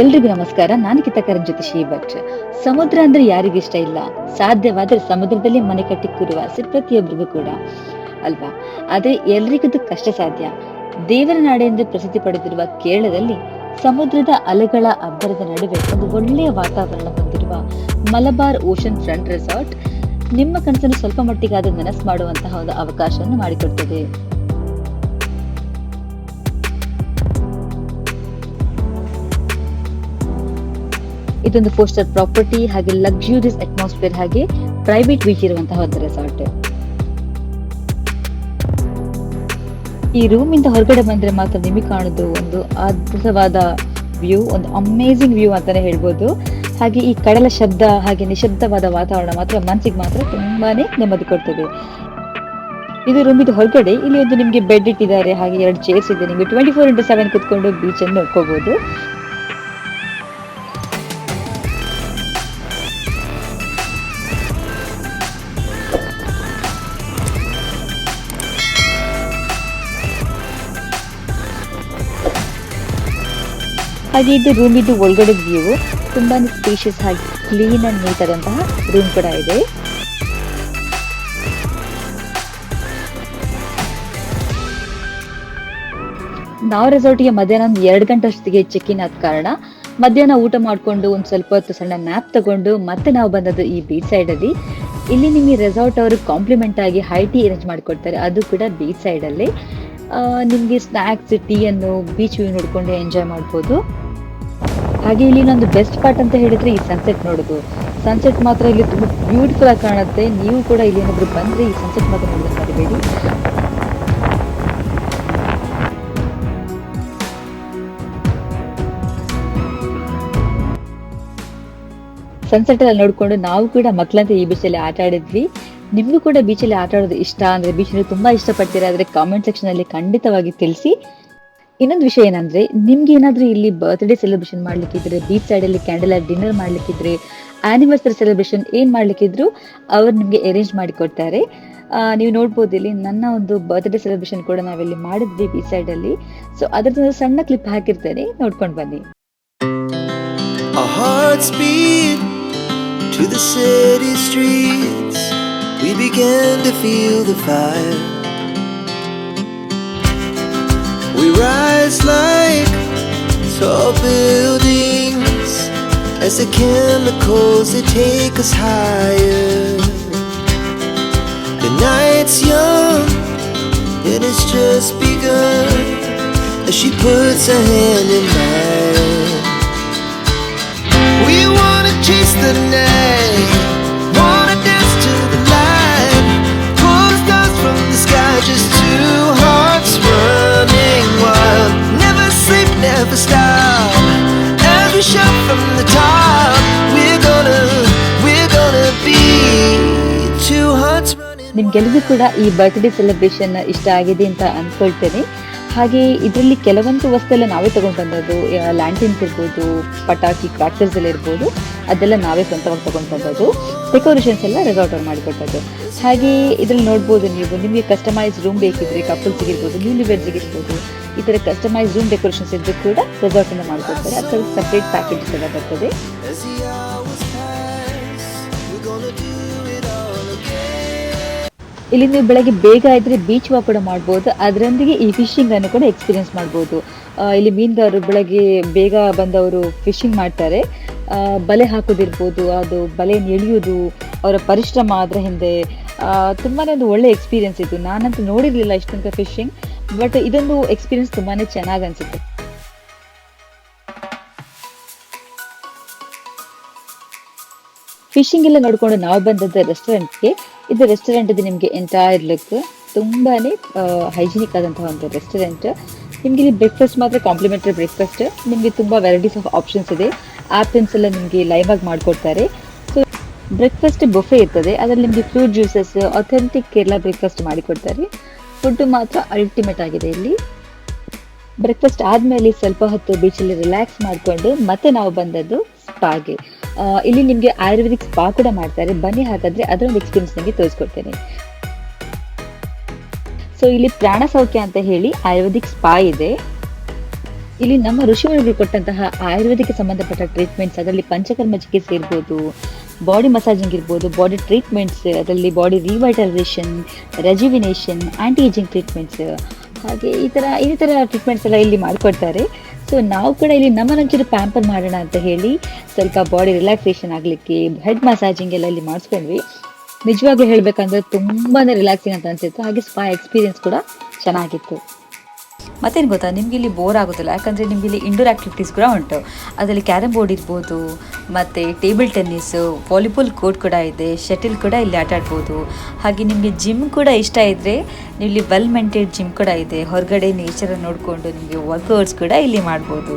ಎಲ್ರಿಗೂ ನಮಸ್ಕಾರ. ನಾನು ಕಿತಕರನ್ ಜ್ಯೋತಿಷಿ ಭಟ್. ಸಮುದ್ರ ಅಂದ್ರೆ ಯಾರಿಗಿಷ್ಟ ಇಲ್ಲ? ಸಾಧ್ಯವಾದ್ರೆ ಸಮುದ್ರದಲ್ಲಿ ಮನೆ ಕಟ್ಟಿ ಕೂರುವ ಆಸೆ ಪ್ರತಿಯೊಬ್ಬರಿಗೂ ಕೂಡ ಅಲ್ವಾ? ಆದ್ರೆ ಎಲ್ರಿಗಿದು ಕಷ್ಟ ಸಾಧ್ಯ. ದೇವರ ನಾಡೆ ಎಂದು ಪ್ರಸಿದ್ಧಿ ಪಡೆದಿರುವ ಕೇರಳದಲ್ಲಿ ಸಮುದ್ರದ ಅಲೆಗಳ ಅಬ್ಬರದ ನಡುವೆ ಒಂದು ಒಳ್ಳೆಯ ವಾತಾವರಣ ಹೊಂದಿರುವ ಮಲಬಾರ್ ಓಷನ್ ಫ್ರಂಟ್ ರೆಸಾರ್ಟ್ ನಿಮ್ಮ ಕನಸನ್ನು ಸ್ವಲ್ಪ ಮಟ್ಟಿಗಾದ ನನಸು ಮಾಡುವಂತಹ ಒಂದು ಅವಕಾಶವನ್ನು ಮಾಡಿಕೊಡ್ತದೆ. ಇದೊಂದು 4 ಸ್ಟಾರ್ ಪ್ರಾಪರ್ಟಿ, ಹಾಗೆ ಲಕ್ಸುರಿಯಸ್ ಅಟ್ಮಾಸ್ಫಿಯರ್, ಹಾಗೆ ಪ್ರೈವೇಟ್ ಬೀಚ್ ಇರುವಂತಹ ಒಂದು ರೆಸಾರ್ಟ್. ಈ ರೂಮ್ ಇಂದ ಹೊರಗಡೆ ಬಂದ್ರೆ ಮಾತ್ರ ನಿಮಗೆ ಕಾಣೋದು ಒಂದು ಅದ್ಭುತವಾದ ವ್ಯೂ, ಒಂದು ಅಮೇಸಿಂಗ್ ವ್ಯೂ ಅಂತಾನೆ ಹೇಳ್ಬೋದು. ಹಾಗೆ ಈ ಕಡಲ ಶಬ್ದ ಹಾಗೆ ನಿಶಬ್ದವಾದ ವಾತಾವರಣ ಮಾತ್ರ ಮನಸ್ಸಿಗೆ ಮಾತ್ರ ತುಂಬಾನೇ ನೆಮ್ಮದಿ ಕೊಡ್ತದೆ. ಇದು ರೂಮ್ ಇದು ಹೊರಗಡೆ ಇಲ್ಲಿ ಒಂದು ನಿಮ್ಗೆ ಬೆಡ್ ಇಟ್ಟಿದ್ದಾರೆ, ಹಾಗೆ 2 ಚೇರ್ಸ್ ಇದೆ. ನಿಮ್ಗೆ 24x7 ಕುತ್ಕೊಂಡು ಬೀಚ್ ಅನ್ನು ನೋಡ್ಕೋಬಹುದು. ಹಾಗೆ ಇದು ರೂಮ್ ಇದು ಒಳಗಡೆ ವ್ಯೂ ತುಂಬಾನೇ ಸ್ಪೇಷಿಯಸ್ ಹಾಗೆ ಕ್ಲೀನ್ ಅಂಡ್ ನೀಟ್ ಆದಂತಹ ರೂಮ್ ಕೂಡ ಇದೆ. ನಾವು ರೆಸಾರ್ಟ್ಗೆ ಮಧ್ಯಾಹ್ನ 2 ಗಂಟೆ ಅಷ್ಟೊತ್ತಿಗೆ ಚೆಕ್ ಇನ್ ಆದ ಕಾರಣ ಮಧ್ಯಾಹ್ನ ಊಟ ಮಾಡ್ಕೊಂಡು ಒಂದ್ ಸ್ವಲ್ಪ ಹೊತ್ತು ಸಣ್ಣ ನ್ಯಾಪ್ ತಗೊಂಡು ಮತ್ತೆ ನಾವು ಬಂದದ್ದು ಈ ಬೀಚ್ ಸೈಡ್ ಅಲ್ಲಿ. ಇಲ್ಲಿ ನಿಮಗೆ ರೆಸಾರ್ಟ್ ಅವರು ಕಾಂಪ್ಲಿಮೆಂಟ್ ಆಗಿ ಹೈ ಟೀ ಅರೇಂಜ್ ಮಾಡಿಕೊಡ್ತಾರೆ, ಅದು ಕೂಡ ಬೀಚ್ ಸೈಡ್ ಅಲ್ಲಿ. ನಿಮ್ಗೆ ಸ್ನಾಕ್ಸ್ ಟೀ ಅನ್ನು ಬೀಚ್ ವ್ಯೂ ನೋಡ್ಕೊಂಡು ಎಂಜಾಯ್ ಮಾಡ್ಬೋದು. ಹಾಗೆ ಇಲ್ಲಿ ಒಂದು ಬೆಸ್ಟ್ ಪಾರ್ಟ್ ಅಂತ ಹೇಳಿದ್ರೆ ಈ ಸನ್ಸೆಟ್ ನೋಡೋದು. ಸನ್ಸೆಟ್ ಮಾತ್ರ ಇಲ್ಲಿ ತುಂಬಾ ಬ್ಯೂಟಿಫುಲ್ ಆಗಿ ಕಾಣುತ್ತೆ. ನೀವು ಕೂಡ ಇಲ್ಲಿ ಏನಾದ್ರು ಬಂದ್ರೆ ಈ ಸನ್ಸೆಟ್ ಮಾತ್ರ ನೋಡೋದಕ್ಕೆ ಮರಿಬೇಡಿ. ಸನ್ಸೆಟ್ ಅಲ್ಲಿ ನೋಡ್ಕೊಂಡು ನಾವು ಕೂಡ ಮಕ್ಕಳಂತೆ ಈ ಬೀಚಲ್ಲಿ ಆಟ ಆಡಿದ್ವಿ. ನಿಮ್ಗೂ ಕೂಡ ಬೀಚಲ್ಲಿ ಆಟ ಆಡೋದು ಇಷ್ಟ ಅಂದ್ರೆ, ಬೀಚ್ ತುಂಬಾ ಇಷ್ಟಪಡ್ತೀರಾ ಆದ್ರೆ ಕಾಮೆಂಟ್ ಸೆಕ್ಷನ್ ಅಲ್ಲಿ ಖಂಡಿತವಾಗಿ ತಿಳಿಸಿ. ಇನ್ನೊಂದು ವಿಷಯ ಏನಂದ್ರೆ, ನಿಮ್ಗೆ ಏನಾದ್ರೂ ಇಲ್ಲಿ ಬರ್ತ್ಡೇ ಸೆಲೆಬ್ರೇಷನ್ ಮಾಡ್ಲಿಕ್ಕಿದ್ರೆ, ಬೀಚ್ ಸೈಡ್ ಅಲ್ಲಿ ಕ್ಯಾಂಡಲ್ ಲೈಟ್ ಡಿನ್ನರ್ ಮಾಡ್ಲಿಕ್ಕಿದ್ರೆ, ಆನಿವರ್ಸರಿ ಸೆಲೆಬ್ರೇಷನ್ ಏನ್ ಮಾಡ್ಲಿಕ್ಕಿದ್ರು ಅವ್ರು ನಿಮ್ಗೆ ಅರೇಂಜ್ ಮಾಡಿ ಕೊಡ್ತಾರೆ. ನೀವು ನೋಡ್ಬೋದು ಇಲ್ಲಿ ನನ್ನ ಒಂದು ಬರ್ತ್ಡೇ ಸೆಲೆಬ್ರೇಷನ್ ಕೂಡ ನಾವಿಲ್ಲಿ ಮಾಡಿದ್ವಿ ಬೀಚ್ ಸೈಡ್ ಅಲ್ಲಿ. ಸೊ ಅದ್ರದ್ದು ಸಣ್ಣ ಕ್ಲಿಪ್ ಹಾಕಿರ್ತೇನೆ, ನೋಡ್ಕೊಂಡು ಬನ್ನಿ. Our hearts beat to the city streets. We began to feel the fire. We rise like tall buildings as the chemicals they take us higher. The night's young and it's just begun as she puts her hand in mine. We wanna chase the night, wanna dance to the light, pull the stars from the sky, just two hearts running wild. Never sleep, never stop, as we shout from the top. We're gonna be two hearts running. ನಿಮ್ಗೆಲ್ಲರಿಗೂ ಕೂಡ ಈ birthday celebration ಇಷ್ಟ ಆಗಿದೆ ಅಂತ ಅನ್ಕೊಳ್ತೇನೆ. ಹಾಗೆ ಇದರಲ್ಲಿ ಕೆಲವೊಂದು ವಸ್ತು ಎಲ್ಲ ನಾವೇ ತಗೊಂಡು ಬಂದದ್ದು, ಲ್ಯಾಂಟಿನ್ಸ್ ಇರ್ಬೋದು, ಪಟಾಕಿ ಕ್ರಾಕರ್ಸ್ ಎಲ್ಲ ಇರ್ಬೋದು, ಅದೆಲ್ಲ ನಾವೇ ಸ್ವಂತವಾಗಿ ತಗೊಂಡು ಬಂದದ್ದು. ಡೆಕೋರೇಷನ್ಸ್ ಎಲ್ಲ ರೆಸಾರ್ಟ್ ಅವ್ರು ಮಾಡಿಕೊಟ್ಟದ್ದು. ಹಾಗೆ ಇದ್ರಲ್ಲಿ ನೋಡ್ಬೋದು ನೀವು, ನಿಮಗೆ ಕಸ್ಟಮೈಸ್ ರೂಮ್ ಬೇಕಿದ್ರೆ ಕಪಲ್ಸ್ಗೆ ಇರ್ಬೋದು, ನ್ಯೂಲಿ ವೆಡ್ಸ್ಗೆ ಇರ್ಬೋದು, ಈ ಥರ ಕಸ್ಟಮೈಸ್ ರೂಮ್ ಡೆಕೋರೇಷನ್ಸ್ ಇದ್ದು ಕೂಡ ರೆಸಾರ್ಟ್ ಇಂದ ಮಾಡಿಕೊಡ್ತಾರೆ. ಅದಕ್ಕೆ ಸಪ್ರೇಟ್ ಪ್ಯಾಕೇಜ್ ಎಲ್ಲ ಬರ್ತದೆ. As the hours pass, we're gonna do it all again. ಇಲ್ಲಿ ನೀವು ಬೆಳಗ್ಗೆ ಬೇಗ ಇದ್ರೆ ಬೀಚ್ ವಾಕ್ ಕೂಡ ಮಾಡ್ಬೋದು, ಅದರೊಂದಿಗೆ ಈ ಫಿಶಿಂಗ್ ಅನ್ನು ಕೂಡ ಎಕ್ಸ್ಪೀರಿಯನ್ಸ್ ಮಾಡ್ಬೋದು. ಇಲ್ಲಿ ಮೀನುಗಾರರು ಬೆಳಗ್ಗೆ ಬೇಗ ಬಂದವರು ಫಿಶಿಂಗ್ ಮಾಡ್ತಾರೆ. ಬಲೆ ಹಾಕೋದಿರ್ಬೋದು, ಅದು ಬಲೆಯನ್ನು ಎಳೆಯೋದು, ಅವರ ಪರಿಶ್ರಮ ಅದರ ಹಿಂದೆ ತುಂಬಾನೇ ಒಂದು ಒಳ್ಳೆ ಎಕ್ಸ್ಪೀರಿಯನ್ಸ್ ಇತ್ತು. ನಾನಂತೂ ನೋಡಿರ್ಲಿಲ್ಲ ಇಷ್ಟು ತನಕ ಫಿಶಿಂಗ್, ಬಟ್ ಇದೊಂದು ಎಕ್ಸ್ಪೀರಿಯನ್ಸ್ ತುಂಬಾನೇ ಚೆನ್ನಾಗಿ ಅನ್ಸುತ್ತೆ. ಫಿಶಿಂಗ್ ಎಲ್ಲ ನೋಡ್ಕೊಂಡು ನಾವು ಬಂದದ್ದು ರೆಸ್ಟೋರೆಂಟ್ಗೆ. ಇದು ರೆಸ್ಟೋರೆಂಟ್ ಇದೆ, ನಿಮಗೆ ಎಂಟೈರ್ ಲುಕ್ ತುಂಬಾನೇ ಹೈಜಿನಿಕ್ ಆದಂತಹ ಒಂದು ರೆಸ್ಟೋರೆಂಟ್. ನಿಮ್ಗೆ ಇಲ್ಲಿ ಬ್ರೇಕ್ಫಾಸ್ಟ್ ಮಾತ್ರ ಕಾಂಪ್ಲಿಮೆಂಟರಿ ಬ್ರೇಕ್ಫಾಸ್ಟ್. ನಿಮಗೆ ತುಂಬಾ ವೆರೈಟೀಸ್ ಆಫ್ ಆಪ್ಷನ್ಸ್ ಇದೆ. ಆಪಲ್ಸ್ ಎಲ್ಲ ನಿಮಗೆ ಲೈವ್ ಆಗಿ ಮಾಡಿಕೊಡ್ತಾರೆ. ಸೊ ಬ್ರೇಕ್ಫಾಸ್ಟ್ ಬುಫೆ ಇರ್ತದೆ, ಅದರಲ್ಲಿ ನಿಮಗೆ fruit juices, authentic Kerala breakfast ಮಾಡಿಕೊಡ್ತಾರೆ. ಫುಡ್ ಮಾತ್ರ ಅಲ್ಟಿಮೇಟ್ ಆಗಿದೆ ಇಲ್ಲಿ. ಬ್ರೇಕ್ಫಾಸ್ಟ್ ಆದ್ಮೇಲೆ ಸ್ವಲ್ಪ ಹೊತ್ತು ಬೀಚಲ್ಲಿ ರಿಲ್ಯಾಕ್ಸ್ ಮಾಡಿಕೊಂಡು ಮತ್ತೆ ನಾವು ಬಂದದ್ದು ಸ್ಪಾಗೆ. ಇಲ್ಲಿ ನಿಮಗೆ ಆಯುರ್ವೇದಿಕ್ ಸ್ಪಾ ಕೂಡ ಮಾಡ್ತಾರೆ. ಬನ್ನಿ, ಹಾಗಾದ್ರೆ ಅದರ ಒಂದು ಎಕ್ಸ್ಪೀರಿಯನ್ಸ್ ನಿಮಗೆ ತೋರಿಸ್ಕೊಡ್ತೇನೆ. ಸೊ ಇಲ್ಲಿ ಪ್ರಾಣ ಸೌಖ್ಯ ಅಂತ ಹೇಳಿ ಆಯುರ್ವೇದಿಕ್ ಸ್ಪಾ ಇದೆ. ಇಲ್ಲಿ ನಮ್ಮ ಋಷಿಮುನಿಗಳು ಕೊಟ್ಟಂತಹ ಆಯುರ್ವೇದಕ್ಕೆ ಸಂಬಂಧಪಟ್ಟ ಟ್ರೀಟ್ಮೆಂಟ್ಸ್, ಅದರಲ್ಲಿ ಪಂಚಕರ್ಮ ಚಿಕಿತ್ಸೆ ಇರ್ಬೋದು, ಬಾಡಿ ಮಸಾಜಿಂಗ್ ಇರ್ಬೋದು, ಬಾಡಿ ಟ್ರೀಟ್ಮೆಂಟ್ಸ್, ಅದರಲ್ಲಿ body ರಿವೈಟಲೈಸೇಷನ್, rejuvenation, aunty ageing treatments, ಹಾಗೆ ಈ ಥರ ಟ್ರೀಟ್ಮೆಂಟ್ಸ್ ಎಲ್ಲ ಇಲ್ಲಿ ಮಾಡಿಕೊಡ್ತಾರೆ. ಸೊ ನಾವು ಕೂಡ ಇಲ್ಲಿ ನಮ್ಮನ್ನೊಂಚೂರು ಪ್ಯಾಂಪರ್ ಮಾಡೋಣ ಅಂತ ಹೇಳಿ ಸ್ವಲ್ಪ ಬಾಡಿ ರಿಲ್ಯಾಕ್ಸೇಷನ್ ಆಗಲಿಕ್ಕೆ ಹೆಡ್ ಮಸಾಜಿಂಗ್ ಎಲ್ಲ ಇಲ್ಲಿ ಮಾಡಿಸ್ಕೊಂಡ್ವಿ. ನಿಜವಾಗ್ಲೂ ಹೇಳಬೇಕಂದ್ರೆ ತುಂಬಾ ರಿಲ್ಯಾಕ್ಸಿಂಗ್ ಅಂತ ಅನಿಸಿತ್ತು. ಹಾಗೆ ಸ್ಪಾ ಎಕ್ಸ್ಪೀರಿಯನ್ಸ್ ಕೂಡ ಚೆನ್ನಾಗಿತ್ತು. ಮತ್ತೇನು ಗೊತ್ತಾ, ನಿಮಗೆ ಇಲ್ಲಿ ಬೋರ್ ಆಗೋದಿಲ್ಲ. ಯಾಕಂದರೆ ನಿಮಗೆ ಇಲ್ಲಿ ಇಂಡೋರ್ ಆ್ಯಕ್ಟಿವಿಟೀಸ್ ಕೂಡ ಉಂಟು. ಅದರಲ್ಲಿ ಕ್ಯಾರಮ್ ಬೋರ್ಡ್ ಇರ್ಬೋದು, ಮತ್ತು ಟೇಬಲ್ ಟೆನ್ನಿಸು, ವಾಲಿಬಾಲ್ ಕೋರ್ಟ್ ಕೂಡ ಇದೆ, ಶಟಲ್ ಕೂಡ ಇಲ್ಲಿ ಆಟ ಆಡ್ಬೋದು. ಹಾಗೆ ನಿಮಗೆ ಜಿಮ್ ಕೂಡ ಇಷ್ಟ ಇದ್ದರೆ ನೀವು ಇಲ್ಲಿ ವೆಲ್ ಮೇಂಟೈನ್ಡ್ ಜಿಮ್ ಕೂಡ ಇದೆ. ಹೊರಗಡೆ ನೇಚರನ್ನು ನೋಡಿಕೊಂಡು ನಿಮಗೆ ವರ್ಕೌಟ್ಸ್ ಕೂಡ ಇಲ್ಲಿ ಮಾಡ್ಬೋದು.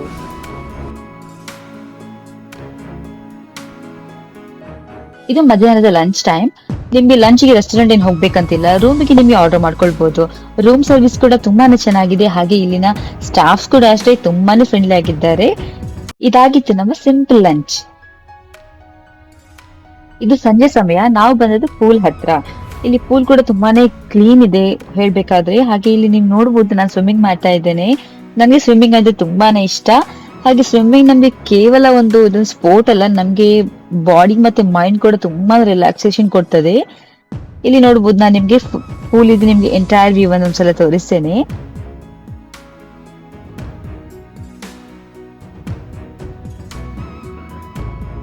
ಇದು ಮಧ್ಯಾಹ್ನದ ಲಂಚ್ ಟೈಮ್. ನಿಮ್ಗೆ ಲಂಚ್ಗೆ ರೆಸ್ಟೋರೆಂಟ್ ಏನು ಹೋಗ್ಬೇಕಂತಿಲ್ಲ, ರೂಮಿಗೆ ನಿಮಗೆ ಆರ್ಡರ್ ಮಾಡ್ಕೊಳ್ಬಹುದು. ರೂಮ್ ಸರ್ವಿಸ್ ಕೂಡ ತುಂಬಾನೇ ಚೆನ್ನಾಗಿದೆ. ಹಾಗೆ ಇಲ್ಲಿನ ಸ್ಟಾಫ್ಸ್ ಕೂಡ ಅಷ್ಟೇ ತುಂಬಾನೇ ಫ್ರೆಂಡ್ಲಿ ಆಗಿದ್ದಾರೆ. ಇದಾಗಿತ್ತು ನಮ್ಮ ಸಿಂಪಲ್ ಲಂಚ್. ಇದು ಸಂಜೆ ಸಮಯ. ನಾವು ಬಂದದ್ದು ಪೂಲ್ ಹತ್ರ. ಇಲ್ಲಿ ಪೂಲ್ ಕೂಡ ತುಂಬಾನೇ ಕ್ಲೀನ್ ಇದೆ ಹೇಳ್ಬೇಕಾದ್ರೆ. ಹಾಗೆ ಇಲ್ಲಿ ನೀವು ನೋಡ್ಬೋದು, ನಾನು ಸ್ವಿಮ್ಮಿಂಗ್ ಮಾಡ್ತಾ ಇದ್ದೇನೆ. ನನಗೆ ಸ್ವಿಮ್ಮಿಂಗ್ ಅಂದ್ರೆ ತುಂಬಾನೇ ಇಷ್ಟ. ಹಾಗೆ ಸ್ವಿಮ್ಮಿಂಗ್ ನಮ್ಗೆ ಕೇವಲ ಒಂದು ಸ್ಪೋರ್ಟ್ ಅಲ್ಲ, ನಮ್ಗೆ ಬಾಡಿ ಮತ್ತೆ ಮೈಂಡ್ ಕೂಡ ತುಂಬಾ ರಿಲ್ಯಾಕ್ಸೇಷನ್ ಕೊಡ್ತದೆ. ಇಲ್ಲಿ ನೋಡ್ಬೋದು, ನಾನು ನಿಮ್ಗೆ ಪೂಲ್ ಇದು ನಿಮ್ಗೆ ಎಂಟೈರ್ ವ್ಯೂ ಒಂದ್ಸಲ ತೋರಿಸ್ತೇನೆ.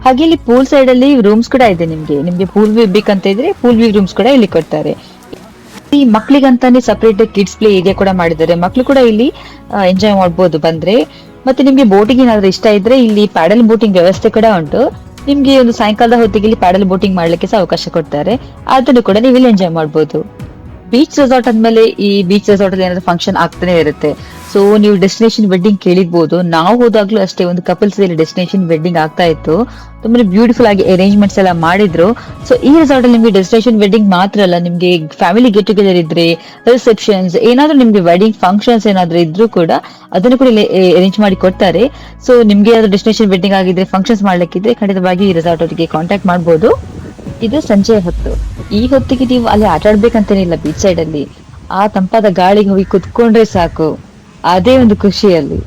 ಹಾಗೆ ಇಲ್ಲಿ ಪೂಲ್ ಸೈಡ್ ಅಲ್ಲಿ ರೂಮ್ಸ್ ಕೂಡ ಇದೆ. ನಿಮ್ಗೆ ಪೂಲ್ ವ್ಯೂ ಬೇಕಂತ ಇದ್ರೆ ಪೂಲ್ ವ್ಯೂ ರೂಮ್ಸ್ ಕೂಡ ಇಲ್ಲಿ ಕೊಡ್ತಾರೆ. ಈ ಮಕ್ಳಿಗಂತಾನೆ ಸಪರೇಟ್ ಕಿಡ್ಸ್ ಪ್ಲೇ ಏರಿಯಾ ಕೂಡ ಮಾಡಿದ್ದಾರೆ. ಮಕ್ಳು ಕೂಡ ಇಲ್ಲಿ ಎಂಜಾಯ್ ಮಾಡ್ಬೋದು ಬಂದ್ರೆ. ಮತ್ತೆ ನಿಮ್ಗೆ ಬೋಟಿಂಗ್ ಏನಾದ್ರೂ ಇಷ್ಟ ಇದ್ರೆ ಇಲ್ಲಿ ಪ್ಯಾಡಲ್ ಬೋಟಿಂಗ್ ವ್ಯವಸ್ಥೆ ಕೂಡ ಉಂಟು. ನಿಮ್ಗೆ ಒಂದು ಸಾಯಂಕಾಲದ ಹೊತ್ತಿಗೆ ಇಲ್ಲಿ ಪ್ಯಾಡಲ್ ಬೋಟಿಂಗ್ ಮಾಡ್ಲಿಕ್ಕೆ ಸಹ ಅವಕಾಶ ಕೊಡ್ತಾರೆ. ಅದನ್ನು ಕೂಡ ನೀವು ಇಲ್ಲಿ ಎಂಜಾಯ್ ಮಾಡ್ಬೋದು. ಬೀಚ್ ರೆಸಾರ್ಟ್ ಅಂದ್ಮೇಲೆ ಈ ಬೀಚ್ ರೆಸಾರ್ಟ್ ಅಲ್ಲಿ ಏನಾದ್ರು ಫಂಕ್ಷನ್ ಆಗ್ತಾನೆ ಇರುತ್ತೆ. ಸೊ ನೀವು ಡೆಸ್ಟಿನೇಷನ್ ವೆಡ್ಡಿಂಗ್ ಕೇಳಿರ್ಬೋದು. ನಾವು ಹೋದಾಗ್ಲೂ ಅಷ್ಟೇ ಒಂದು ಕಪಲ್ಸ್ ಇಲ್ಲಿ ಡೆಸ್ಟಿನೇಷನ್ ವೆಡ್ಡಿಂಗ್ ಆಗ್ತಾ ಇತ್ತು. ತುಂಬಾ ಬ್ಯೂಟಿಫುಲ್ ಆಗಿ ಅರೇಂಜ್ಮೆಂಟ್ಸ್ ಎಲ್ಲ ಮಾಡಿದ್ರು. ಸೊ ಈ ರೆಸಾರ್ಟ್ ಅಲ್ಲಿ ನಿಮ್ಗೆ ಡೆಸ್ಟಿನೇಷನ್ ವೆಡ್ಡಿಂಗ್ ಮಾತ್ರ ಅಲ್ಲ, ನಿಮ್ಗೆ ಫ್ಯಾಮಿಲಿ ಗೆಟ್ ಟುಗೆದರ್ ಇದ್ರೆ, ರಿಸೆಪ್ಷನ್ಸ್, ಏನಾದ್ರೂ ನಿಮ್ಗೆ ವೆಡ್ಡಿಂಗ್ ಫಂಕ್ಷನ್ಸ್ ಏನಾದ್ರೂ ಇದ್ರೂ ಕೂಡ ಅದನ್ನು ಕೂಡ ಇಲ್ಲಿ ಅರೇಂಜ್ ಮಾಡಿ ಕೊಡ್ತಾರೆ. ಸೊ ನಿಮ್ಗೆ ಯಾವ್ದು ಡೆಸ್ಟಿನೇಷನ್ ವೆಡ್ಡಿಂಗ್ ಆಗಿದ್ರೆ, ಫಂಕ್ಷನ್ಸ್ ಮಾಡ್ಲಿಕ್ಕಿದ್ರೆ ಖಂಡಿತವಾಗಿ ಈ ರೆಸಾರ್ಟ್ ಅವರಿಗೆ ಕಾಂಟ್ಯಾಕ್ಟ್ ಮಾಡ್ಬೋದು. ಇದು ಸಂಜೆ ಹೊತ್ತು. ಈ ಹೊತ್ತಿಗೆ ನೀವು ಅಲ್ಲಿ ಆಟ ಆಡ್ಬೇಕಂತೇನಿಲ್ಲ. ಬೀಚ್ ಸೈಡ್ ಅಲ್ಲಿ ಆ ತಂಪಾದ ಗಾಳಿಗೆ ಹೋಗಿ ಕುತ್ಕೊಂಡ್ರೆ ಸಾಕು, ಅದೇ ಒಂದು ಖುಷಿಯಲ್ಲಿ.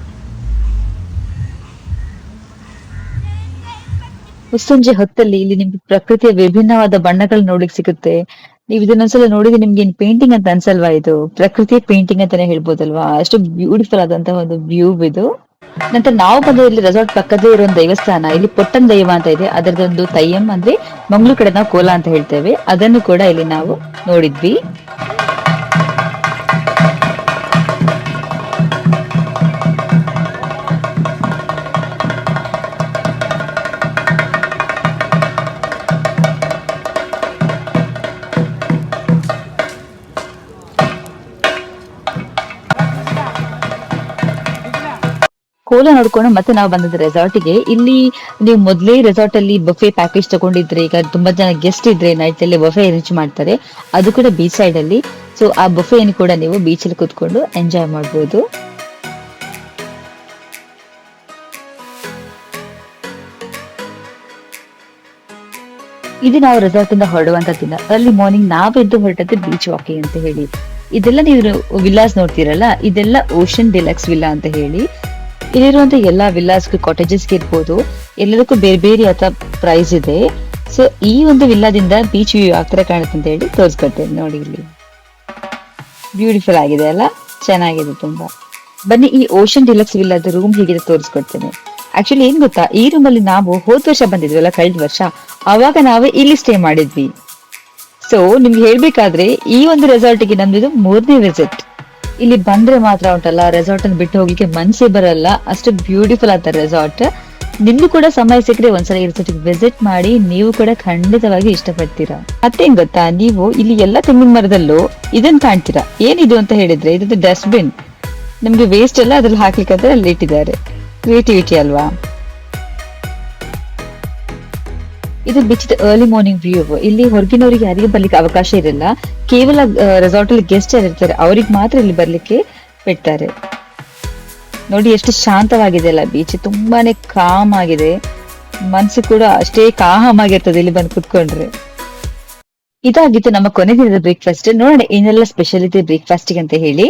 ಮುಸ್ಸಂಜೆ ಹೊತ್ತಲ್ಲಿ ಇಲ್ಲಿ ನಿಮ್ಗೆ ಪ್ರಕೃತಿಯ ವಿಭಿನ್ನವಾದ ಬಣ್ಣಗಳು ನೋಡ್ಲಿಕ್ಕೆ ಸಿಗುತ್ತೆ. ನೀವು ಇದನ್ನೊಂದ್ಸಲ ನೋಡಿದ್ರೆ ನಿಮ್ಗೆ ಏನ್ ಪೇಂಟಿಂಗ್ ಅಂತ ಅನ್ಸಲ್ವಾ? ಇದು ಪ್ರಕೃತಿಯ ಪೇಂಟಿಂಗ್ ಅಂತಾನೆ ಹೇಳ್ಬೋದಲ್ವಾ, ಅಷ್ಟು ಬ್ಯೂಟಿಫುಲ್ ಆದಂತಹ ಒಂದು ವ್ಯೂ ಇದು. ನಂತರ ನಾವು ಬಂದ ಇಲ್ಲಿ ರೆಸಾರ್ಟ್ ಪಕ್ಕದೇ ಇರೋ ಒಂದು ದೇವಸ್ಥಾನ, ಇಲ್ಲಿ ಪೊಟ್ಟನ್ ದೈವ ಅಂತ ಇದೆ. ಅದರದೊಂದು ತಯ್ಯಂ ಅಂದ್ರೆ ಮಂಗ್ಳೂರ್ ಕಡೆ ನಾವು ಕೋಲ ಅಂತ ಹೇಳ್ತೇವೆ. ಅದನ್ನು ಕೂಡ ಇಲ್ಲಿ ನಾವು ನೋಡಿದ್ವಿ. ಕೋಲ ನೋಡ್ಕೊಂಡು ಮತ್ತೆ ನಾವು ಬಂದದ್ದು ರೆಸಾರ್ಟ್ಗೆ. ಇಲ್ಲಿ ನೀವು ಮೊದಲೇ ರೆಸಾರ್ಟ್ ಅಲ್ಲಿ ಬಫೆ ಪ್ಯಾಕೇಜ್ ತಗೊಂಡಿದ್ರೆ, ಈಗ ತುಂಬಾ ಜನ ಗೆಸ್ಟ್ ಇದ್ರೆ ನೈಟ್ ಅಲ್ಲಿ ಬಫೆ ಅರೇಂಜ್ ಮಾಡ್ತಾರೆ. ಅದು ಕೂಡ ಬೀಚ್ ಸೈಡ್ ಅಲ್ಲಿ. ಸೊ ಆ ಬಫೆಯನ್ನು ಕೂಡ ನೀವು ಬೀಚ್ ಅಲ್ಲಿ ಕುತ್ಕೊಂಡು ಎಂಜಾಯ್ ಮಾಡ್ಬೋದು. ಇದು ನಾವು ರೆಸಾರ್ಟ್ ಇಂದ ಹೊರಡುವಂತ ದಿನ. ಅರ್ಲಿ ಮಾರ್ನಿಂಗ್ ನಾವೆದ್ದು ಹೊರಟದ್ದು ಬೀಚ್ ವಾಕಿಂಗ್ ಅಂತ ಹೇಳಿ. ಇದೆಲ್ಲ ನೀವು ವಿಲ್ಲಾಸ್ ನೋಡ್ತೀರಲ್ಲ, ಇದೆಲ್ಲ ಓಷನ್ ಡಿಲಕ್ಸ್ ವಿಲ್ಲಾ ಅಂತ ಹೇಳಿ. ಇಲ್ಲಿರುವಂತ ಎಲ್ಲಾ ವಿಲ್ಲಾಸ್ಗೆ, ಕಾಟೇಜಸ್ಗೆ ಇರ್ಬೋದು, ಎಲ್ಲದಕ್ಕೂ ಬೇರೆ ಬೇರೆ ಆದ ಪ್ರೈಸ್ ಇದೆ. ಸೊ ಈ ಒಂದು ವಿಲ್ಲಾದಿಂದ ಬೀಚ್ ವ್ಯೂ ಯಾವ ತರ ಕಾಣುತ್ತೆ ಅಂತ ಹೇಳಿ ತೋರಿಸ್ಕೊಡ್ತೇನೆ ನೋಡಿ. ಇಲ್ಲಿ ಬ್ಯೂಟಿಫುಲ್ ಆಗಿದೆ ಅಲ್ಲ, ಚೆನ್ನಾಗಿದೆ ತುಂಬಾ. ಬನ್ನಿ ಈ ಓಷನ್ ಡಿಲಕ್ಸ್ ವಿಲ್ಲಾದ ರೂಮ್ ಹೇಗಿದೆ ತೋರಿಸ್ಕೊಡ್ತೇನೆ. ಆಕ್ಚುಲಿ ಏನ್ ಗೊತ್ತಾ, ಈ ರೂಮ್ ಅಲ್ಲಿ ನಾವು ಹೋದ ವರ್ಷ ಬಂದಿದ್ವಲ್ಲ, ಕಳೆದ ವರ್ಷ, ಅವಾಗ ನಾವು ಇಲ್ಲಿ ಸ್ಟೇ ಮಾಡಿದ್ವಿ. ಸೊ ನಿಮ್ಗೆ ಹೇಳ್ಬೇಕಾದ್ರೆ ಈ ಒಂದು ರೆಸಾರ್ಟ್ಗೆ ನಮ್ದು 3ನೇ ವಿಸಿಟ್. ಇಲ್ಲಿ ಬಂದ್ರೆ ಮಾತ್ರ ಉಂಟಲ್ಲ, ರೆಸಾರ್ಟ್ ಅನ್ನು ಬಿಟ್ಟು ಹೋಗ್ಲಿಕ್ಕೆ ಮನ್ಸೇ ಬರಲ್ಲ, ಅಷ್ಟು ಬ್ಯೂಟಿಫುಲ್ ಆದ ರೆಸಾರ್ಟ್. ನಿಮ್ಗೂ ಕೂಡ ಸಮಯ ಸಿಕ್ಕರೆ ಒಂದ್ಸಲ ಈ ರೆಸಾರ್ಟ್ ವಿಸಿಟ್ ಮಾಡಿ, ನೀವು ಕೂಡ ಖಂಡಿತವಾಗಿ ಇಷ್ಟಪಡ್ತೀರಾ. ಮತ್ತೇನ್ ಗೊತ್ತಾ, ನೀವು ಇಲ್ಲಿ ಎಲ್ಲಾ ತೆಂಗಿನ ಮರದಲ್ಲೂ ಇದನ್ನ ಕಾಣ್ತೀರಾ. ಏನಿದು ಅಂತ ಹೇಳಿದ್ರೆ, ಇದು ಡಸ್ಟ್ ಬಿನ್. ನಿಮ್ಗೆ ವೇಸ್ಟ್ ಎಲ್ಲ ಅದ್ರಲ್ಲಿ ಹಾಕ್ಲಿಕ್ಕೆ ಅಲ್ಲಿ ಇಟ್ಟಿದ್ದಾರೆ. ಕ್ರಿಯೇಟಿವಿಟಿ ಅಲ್ವಾ. ಇದು ಬೀಚ್ ಅರ್ಲಿ ಮಾರ್ನಿಂಗ್ ವ್ಯೂ. ಇಲ್ಲಿ ಹೊರಗಿನವರಿಗೆ ಯಾರಿಗೆ ಬರ್ಲಿಕ್ಕೆ ಅವಕಾಶ ಇರಲ್ಲ. ಕೇವಲ ರೆಸಾರ್ಟ್ ಅಲ್ಲಿ ಗೆಸ್ಟ್ ಯಾರು ಇರ್ತಾರೆ ಅವ್ರಿಗೆ ಮಾತ್ರ ಇಲ್ಲಿ ಬರ್ಲಿಕ್ಕೆ ಬಿಡ್ತಾರೆ. ನೋಡಿ ಎಷ್ಟು ಶಾಂತವಾಗಿದೆ ಅಲ್ಲ ಬೀಚ್, ತುಂಬಾನೇ ಕಾಮ್ ಆಗಿದೆ. ಮನ್ಸು ಕೂಡ ಅಷ್ಟೇ ಕಾಮ್ ಆಗಿರ್ತದೆ ಇಲ್ಲಿ ಬಂದು ಕುತ್ಕೊಂಡ್ರೆ. ಇದಾಗಿತ್ತು ನಮ್ಮ ಕೊನೆ ದಿನದ ಬ್ರೇಕ್ಫಾಸ್ಟ್. ನೋಡೋಣ ಏನೆಲ್ಲ ಸ್ಪೆಷಲ್ ಇದೆ ಬ್ರೇಕ್ಫಾಸ್ಟ್ ಅಂತ ಹೇಳಿ.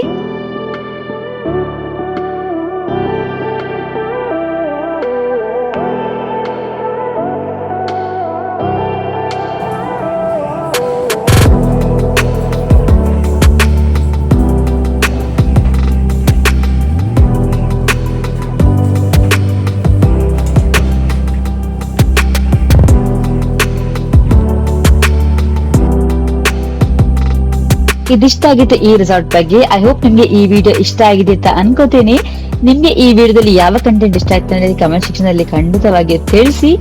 ಇದಿಷ್ಟ ಆಗಿತ್ತು ಈ ರೆಸಾರ್ಟ್ ಬಗ್ಗೆ. ಐ ಹೋಪ್ ನಿಮ್ಗೆ ಈ ವಿಡಿಯೋ ಇಷ್ಟ ಆಗಿದೆ ಅಂತ ಅನ್ಕೋತೀನಿ. ನಿಮ್ಗೆ ಈ ವಿಡಿಯೋದಲ್ಲಿ ಯಾವ ಕಂಟೆಂಟ್ ಇಷ್ಟ ಆಯ್ತು ಅಂದ್ರೆ ಕಮೆಂಟ್ ಸೆಕ್ಷನ್ ಅಲ್ಲಿ ಖಂಡಿತವಾಗಿ ತಿಳಿಸಿ.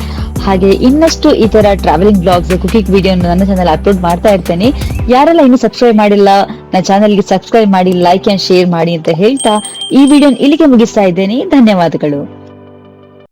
ಹಾಗೆ ಇನ್ನಷ್ಟು ಈ ತರ ಟ್ರಾವೆಲಿಂಗ್ ಬ್ಲಾಗ್ಸ್, ಕುಕಿಂಗ್ ವಿಡಿಯೋ ನನ್ನ ಚಾನಲ್ ಅಪ್ಲೋಡ್ ಮಾಡ್ತಾ ಇರ್ತೇನೆ. ಯಾರೆಲ್ಲ ಇನ್ನು ಸಬ್ಸ್ಕ್ರೈಬ್ ಮಾಡಿಲ್ಲ ನನ್ನ ಚಾನಲ್ಗೆ ಸಬ್ಸ್ಕ್ರೈಬ್ ಮಾಡಿ, ಲೈಕ್ ಅಂಡ್ ಶೇರ್ ಮಾಡಿ ಅಂತ ಹೇಳ್ತಾ ಈ ವಿಡಿಯೋ ಇಲ್ಲಿಗೆ ಮುಗಿಸ್ತಾ ಇದ್ದೇನೆ. ಧನ್ಯವಾದಗಳು.